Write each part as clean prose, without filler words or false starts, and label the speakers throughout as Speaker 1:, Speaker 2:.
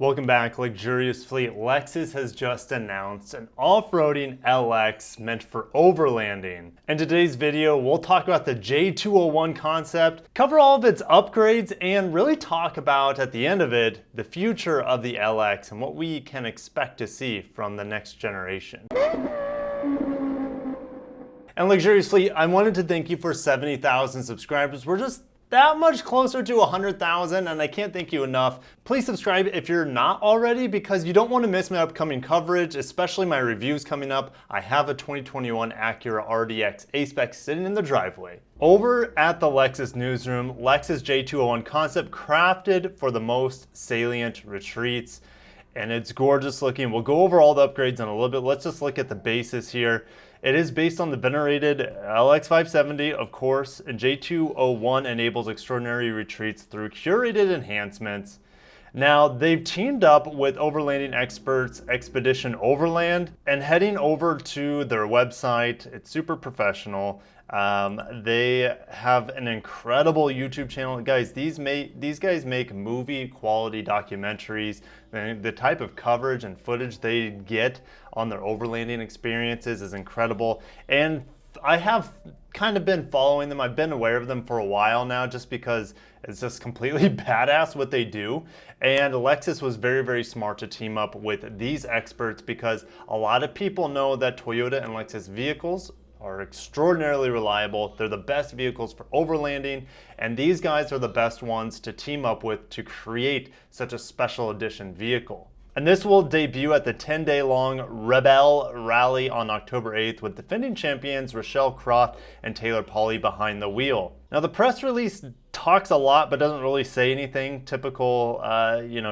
Speaker 1: Welcome back, Lexurious Fleet. Lexus has just announced an off-roading LX meant for overlanding. In today's video, we'll talk about the J201 concept, cover all of its upgrades, and really talk about, at the end of it, the future of the LX and what we can expect to see from the next generation. And Lexurious Fleet, I wanted to thank you for 70,000 subscribers. We're just that much closer to 100,000, and I can't thank you enough. Please subscribe if you're not already, because you don't want to miss my upcoming coverage, especially my reviews coming up. I have a 2021 Acura RDX A-Spec sitting in the driveway. Over at the Lexus newsroom, Lexus J201 concept crafted for the most salient retreats, and it's gorgeous looking. We'll go over all the upgrades in a little bit. Let's just look at the basis here. It is based on the venerated LX 570, of course, and J201 enables extraordinary retreats through curated enhancements. Now, they've teamed up with overlanding experts Expedition Overland, and heading over to their website, it's super professional. They have an incredible YouTube channel. Guys, these guys make movie quality documentaries. The type of coverage and footage they get on their overlanding experiences is incredible. And I have kind of been following them. I've been aware of them for a while now, just because it's just completely badass what they do. And Lexus was very, very smart to team up with these experts, because a lot of people know that Toyota and Lexus vehicles are extraordinarily reliable. They're the best vehicles for overlanding, and these guys are the best ones to team up with to create such a special edition vehicle. And this will debut at the 10-day long Rebel Rally on October 8th with defending champions Rochelle Croft and Taylor Pauly behind the wheel. Now, the press release talks a lot but doesn't really say anything. Typical,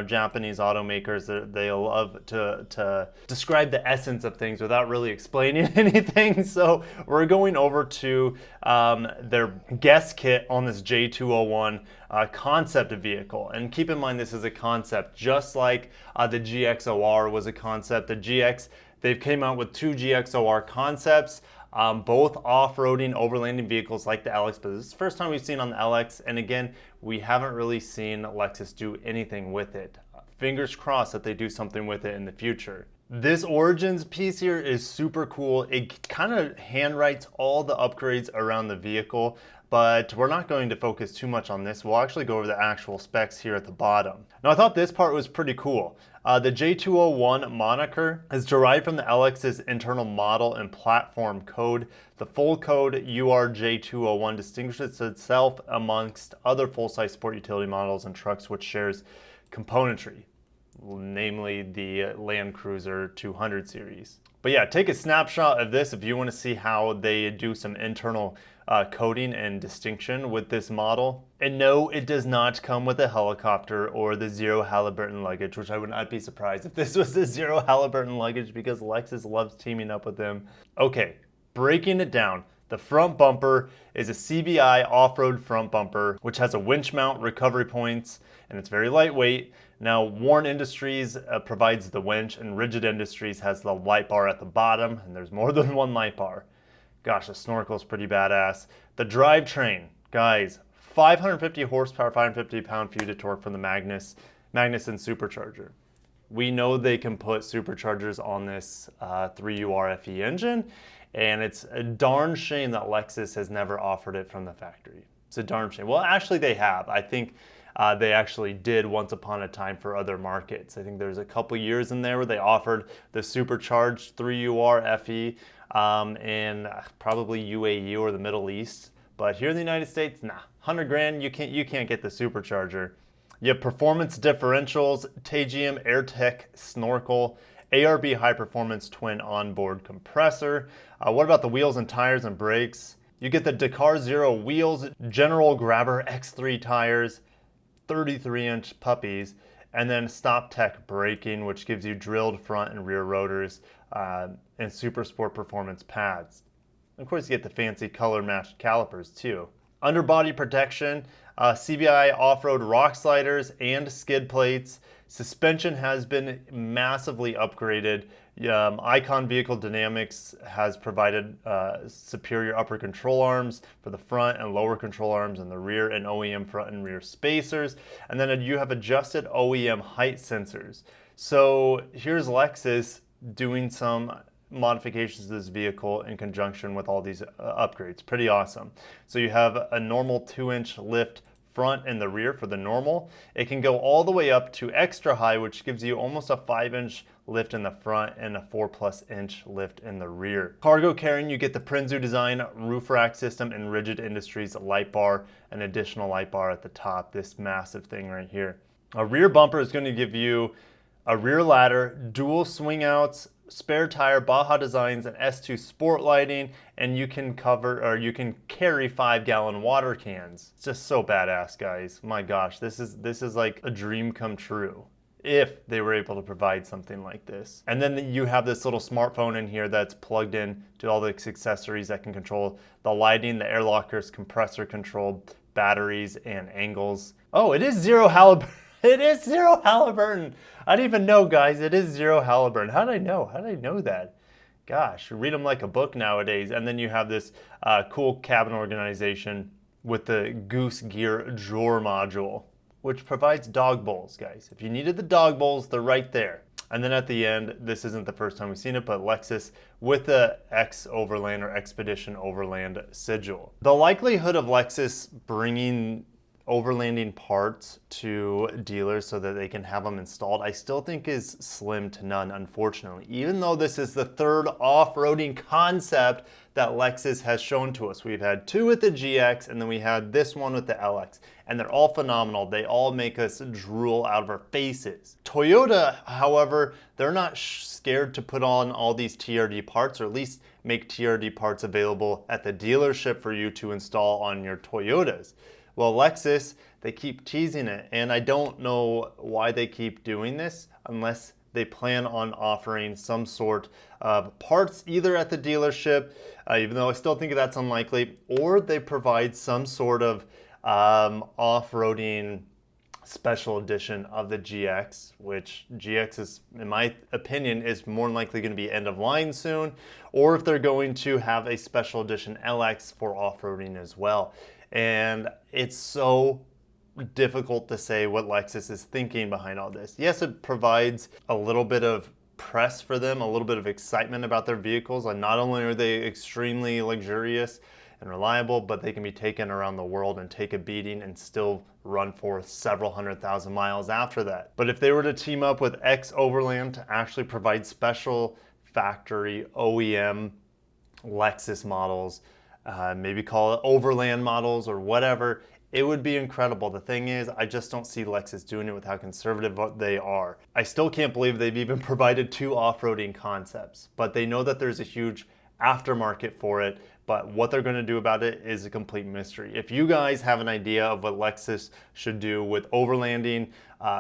Speaker 1: Japanese automakers, they love to describe the essence of things without really explaining anything. So we're going over to their guest kit on this J201 concept vehicle. And keep in mind, this is a concept, just like the GXOR was a concept. The GX, they've came out with two GXOR concepts. Both off-roading overlanding vehicles like the LX, but this is the first time we've seen on the LX, and again, we haven't really seen Lexus do anything with it. Fingers crossed that they do something with it in the future. This Origins piece here is super cool. It kind of handwrites all the upgrades around the vehicle, but we're not going to focus too much on this. We'll actually go over the actual specs here at the bottom. Now, I thought this part was pretty cool. The J201 moniker is derived from the LX's internal model and platform code. The full code URJ201 distinguishes itself amongst other full-size sport utility models and trucks, which shares componentry, namely the Land Cruiser 200 series. But yeah, take a snapshot of this if you want to see how they do some internal coding and distinction with this model. And no, it does not come with a helicopter or the Zero Halliburton luggage, which I would not be surprised if this was the Zero Halliburton luggage, because Lexus loves teaming up with them. Okay, breaking it down. The front bumper is a CBI off-road front bumper, which has a winch mount, recovery points, and it's very lightweight. Now, Warn Industries provides the winch, and Rigid Industries has the light bar at the bottom, and there's more than one light bar. Gosh, the snorkel's pretty badass. The drivetrain, guys, 550 horsepower, 550 pound-feet of torque from the Magnuson supercharger. We know they can put superchargers on this 3UR FE engine, and it's a darn shame that Lexus has never offered it from the factory. It's a darn shame. Well, actually they have. I think they actually did once upon a time for other markets. I think there's a couple years in there where they offered the supercharged 3UR FE in probably UAE or the Middle East. But here in the United States, nah, 100 grand, you can't get the supercharger. You have performance differentials, Tagium AirTech snorkel, ARB high performance twin onboard compressor. What about the wheels and tires and brakes? You get the Dakar Zero wheels, General Grabber X3 tires, 33-inch puppies, and then Stop Tech braking, which gives you drilled front and rear rotors and Super Sport performance pads. Of course, you get the fancy color-matched calipers too. Underbody protection, CBI off-road rock sliders and skid plates, Suspension has been massively upgraded. Icon Vehicle Dynamics has provided superior upper control arms for the front and lower control arms in the rear, and OEM front and rear spacers. And then you have adjusted OEM height sensors. So here's Lexus doing some modifications to this vehicle in conjunction with all these upgrades. Pretty awesome. So you have a normal 2-inch lift front and the rear for the normal. It can go all the way up to extra high, which gives you almost a 5-inch lift in the front and a 4+ inch lift in the rear. Cargo carrying, you get the Prinzu design roof rack system and Rigid Industries light bar, an additional light bar at the top, this massive thing right here. A rear bumper is going to give you a rear ladder, dual swing outs, spare tire, Baja Designs, and S2 sport lighting, and you can carry 5-gallon water cans. It's just so badass, guys. My gosh, this is like a dream come true if they were able to provide something like this. And then you have this little smartphone in here that's plugged in to all the accessories that can control the lighting, the air lockers, compressor control, batteries, and angles. Oh, it is zero Halliburton. It is zero Halliburton. I didn't even know, guys. It is zero Halliburton. How did I know? How did I know that? Gosh, read them like a book nowadays. And then you have this cool cabin organization with the Goose Gear drawer module, which provides dog bowls, guys. If you needed the dog bowls, they're right there. And then at the end, this isn't the first time we've seen it, but Lexus with the X Overland or Expedition Overland sigil. The likelihood of Lexus bringing overlanding parts to dealers so that they can have them installed, I still think is slim to none, unfortunately. Even though this is the third off-roading concept that Lexus has shown to us. We've had 2 with the GX, and then we had this one with the LX, and they're all phenomenal. They all make us drool out of our faces. Toyota, however, they're not scared to put on all these TRD parts, or at least make TRD parts available at the dealership for you to install on your Toyotas. Well, Lexus, they keep teasing it, and I don't know why they keep doing this unless they plan on offering some sort of parts either at the dealership, even though I still think that's unlikely, or they provide some sort of off-roading special edition of the GX, which GX is, in my opinion, is more than likely going to be end of line soon, or if they're going to have a special edition LX for off-roading as well. And it's so difficult to say what Lexus is thinking behind all this. Yes, it provides a little bit of press for them, a little bit of excitement about their vehicles, and not only are they extremely luxurious and reliable, but they can be taken around the world and take a beating and still run for several 100,000 miles after that. But if they were to team up with X Overland to actually provide special factory OEM Lexus models, maybe call it Overland models or whatever, it would be incredible. The thing is, I just don't see Lexus doing it with how conservative they are. I still can't believe they've even provided 2 off-roading concepts, but they know that there's a huge aftermarket for it, but what they're going to do about it is a complete mystery. If you guys have an idea of what Lexus should do with overlanding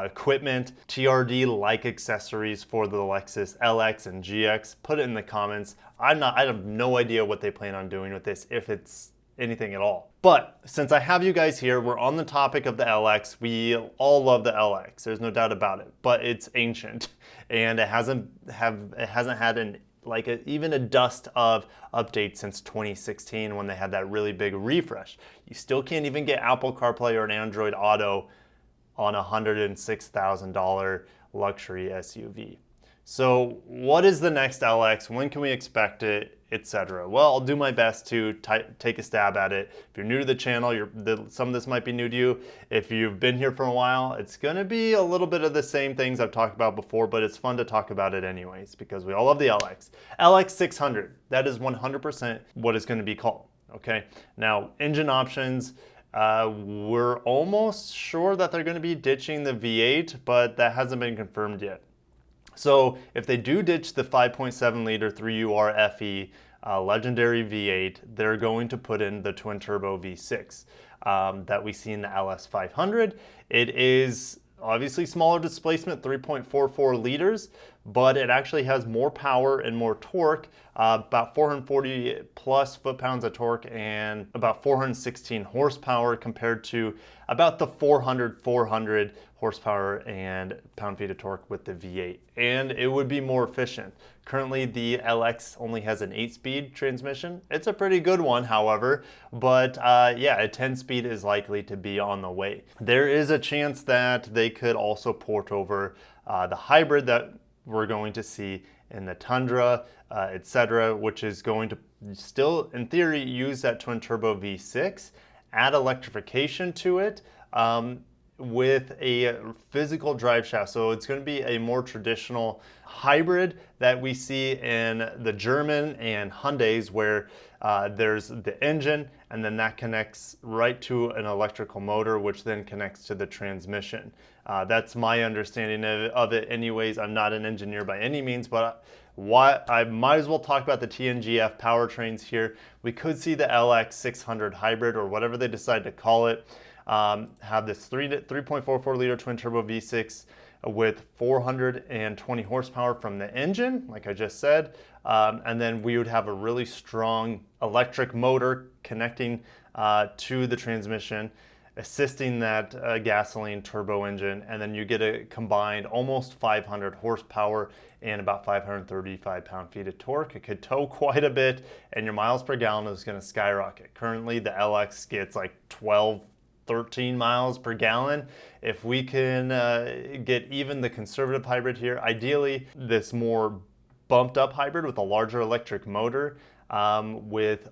Speaker 1: equipment, TRD-like accessories for the Lexus LX and GX, put it in the comments. I have no idea what they plan on doing with this, if it's anything at all. But since I have you guys here, we're on the topic of the LX. We all love the LX, there's no doubt about it, but it's ancient and it hasn't had even a dust of updates since 2016 when they had that really big refresh. You still can't even get Apple CarPlay or an Android Auto on a $106,000 luxury SUV. So what is the next LX? When can we expect it, etc.? Well, I'll do my best to take a stab at it. If you're new to the channel, some of this might be new to you. If you've been here for a while, it's gonna be a little bit of the same things I've talked about before, but it's fun to talk about it anyways because we all love the LX. LX 600, that is 100% what it's gonna be called, okay? Now, engine options, we're almost sure that they're gonna be ditching the V8, but that hasn't been confirmed yet. So if they do ditch the 5.7 liter 3UR FE legendary V8, they're going to put in the twin turbo V6 that we see in the LS 500. It is obviously smaller displacement, 3.44 liters, but it actually has more power and more torque, about 440 plus foot-pounds of torque and about 416 horsepower compared to about the 400 horsepower and pound-feet of torque with the V8, and it would be more efficient. Currently, the LX only has an 8-speed transmission. It's a pretty good one, however, but yeah, a 10-speed is likely to be on the way. There is a chance that they could also port over the hybrid that we're going to see in the Tundra, etc., which is going to still, in theory, use that twin-turbo V6, add electrification to it, with a physical drive shaft. So it's going to be a more traditional hybrid that we see in the German and Hyundais, where there's the engine and then that connects right to an electrical motor, which then connects to the transmission. That's my understanding of it anyways. I'm not an engineer by any means, but I might as well talk about the TNGF powertrains here. We could see the LX 600 hybrid, or whatever they decide to call it, have this 3.44 liter twin turbo V6 with 420 horsepower from the engine, like I just said, and then we would have a really strong electric motor connecting to the transmission, assisting that gasoline turbo engine, and then you get a combined almost 500 horsepower and about 535 pound-feet of torque. It could tow quite a bit, and your miles per gallon is going to skyrocket. Currently, the LX gets like 13 miles per gallon. If we can get even the conservative hybrid here, ideally this more bumped up hybrid with a larger electric motor with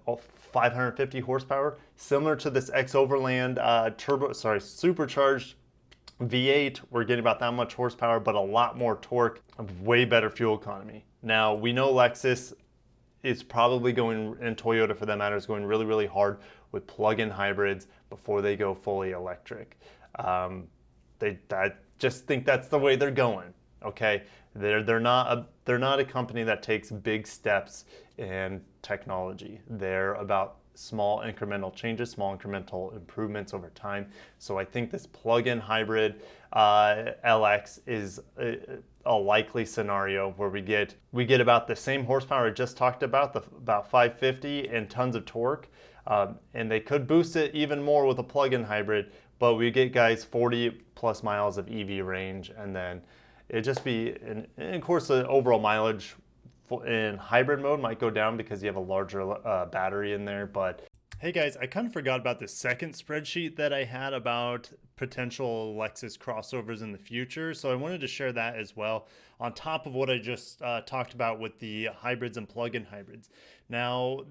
Speaker 1: 550 horsepower, similar to this Overland supercharged V8, we're getting about that much horsepower, but a lot more torque, way better fuel economy. Now, we know Lexus is probably going, and Toyota for that matter, is going really, really hard with plug-in hybrids before they go fully electric. I just think that's the way they're going. Okay, they're not a company that takes big steps in technology. They're about small incremental changes, small incremental improvements over time. So I think this plug-in hybrid LX is a likely scenario where we get about the same horsepower I just talked about, about 550 and tons of torque, and they could boost it even more with a plug-in hybrid, but we get, guys, 40 plus miles of EV range, and then it'd just be, and of course the overall mileage in hybrid mode might go down because you have a larger battery in there. But hey guys, I kind of forgot about the second spreadsheet that I had about potential Lexus crossovers in the future, so I wanted to share that as well on top of what I just talked about with the hybrids and plug-in hybrids. Now,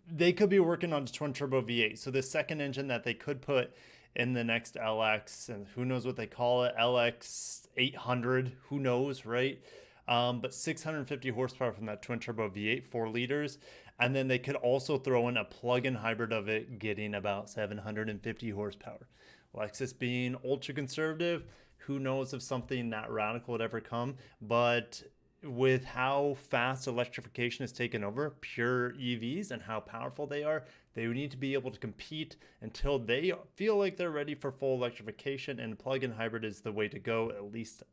Speaker 1: they could be working on twin turbo V8, so the second engine that they could put in the next LX, and who knows what they call it, LX 800, who knows, right? But 650 horsepower from that twin turbo V8, 4 liters. And then they could also throw in a plug-in hybrid of it, getting about 750 horsepower. Lexus being ultra conservative, who knows if something that radical would ever come. But with how fast electrification has taken over pure EVs and how powerful they are, they would need to be able to compete until they feel like they're ready for full electrification, and plug-in hybrid is the way to go. At least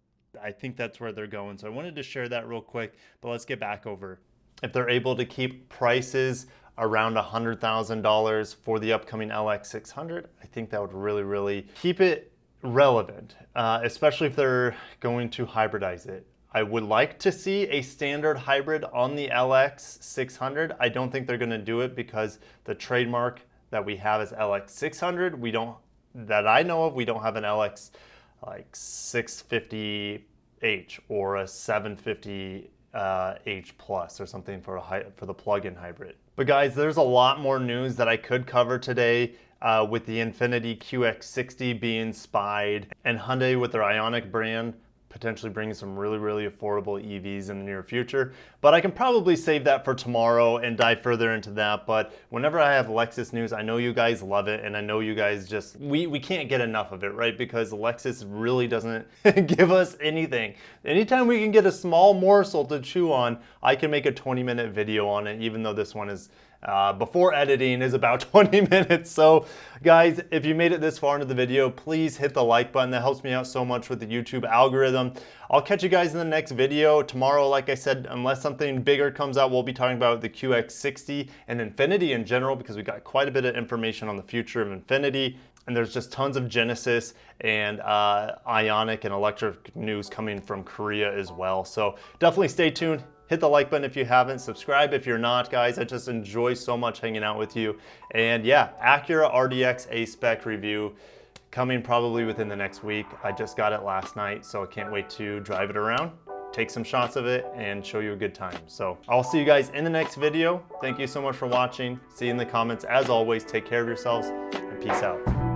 Speaker 1: I think that's where they're going. So I wanted to share that real quick, but let's get back over. If they're able to keep prices around $100,000 for the upcoming LX 600, I think that would really, really keep it relevant, especially if they're going to hybridize it. I would like to see a standard hybrid on the LX 600. I don't think they're going to do it because the trademark that we have is LX 600. We don't, that I know of, we don't have an LX like 650H or a 750H plus or something for the plug-in hybrid. But guys, there's a lot more news that I could cover today with the Infiniti QX60 being spied, and Hyundai with their Ioniq brand potentially bringing some really, really affordable EVs in the near future. But I can probably save that for tomorrow and dive further into that. But whenever I have Lexus news, I know you guys love it, and I know you guys just, we can't get enough of it, right? Because Lexus really doesn't give us anything. Anytime we can get a small morsel to chew on, I can make a 20-minute video on it, even though this one is before editing is about 20 minutes. So guys, if you made it this far into the video, please hit the like button. That helps me out so much with the YouTube algorithm. I'll catch you guys in the next video. Tomorrow, like I said, unless something bigger comes out, we'll be talking about the QX60 and Infiniti in general, because we got quite a bit of information on the future of Infiniti. And there's just tons of Genesis and Ioniq and electric news coming from Korea as well. So definitely stay tuned. Hit the like button if you haven't. Subscribe if you're not, guys. I just enjoy so much hanging out with you. And yeah, Acura RDX A-Spec review coming probably within the next week. I just got it last night, so I can't wait to drive it around, take some shots of it, and show you a good time. So I'll see you guys in the next video. Thank you so much for watching. See you in the comments. As always, take care of yourselves and peace out.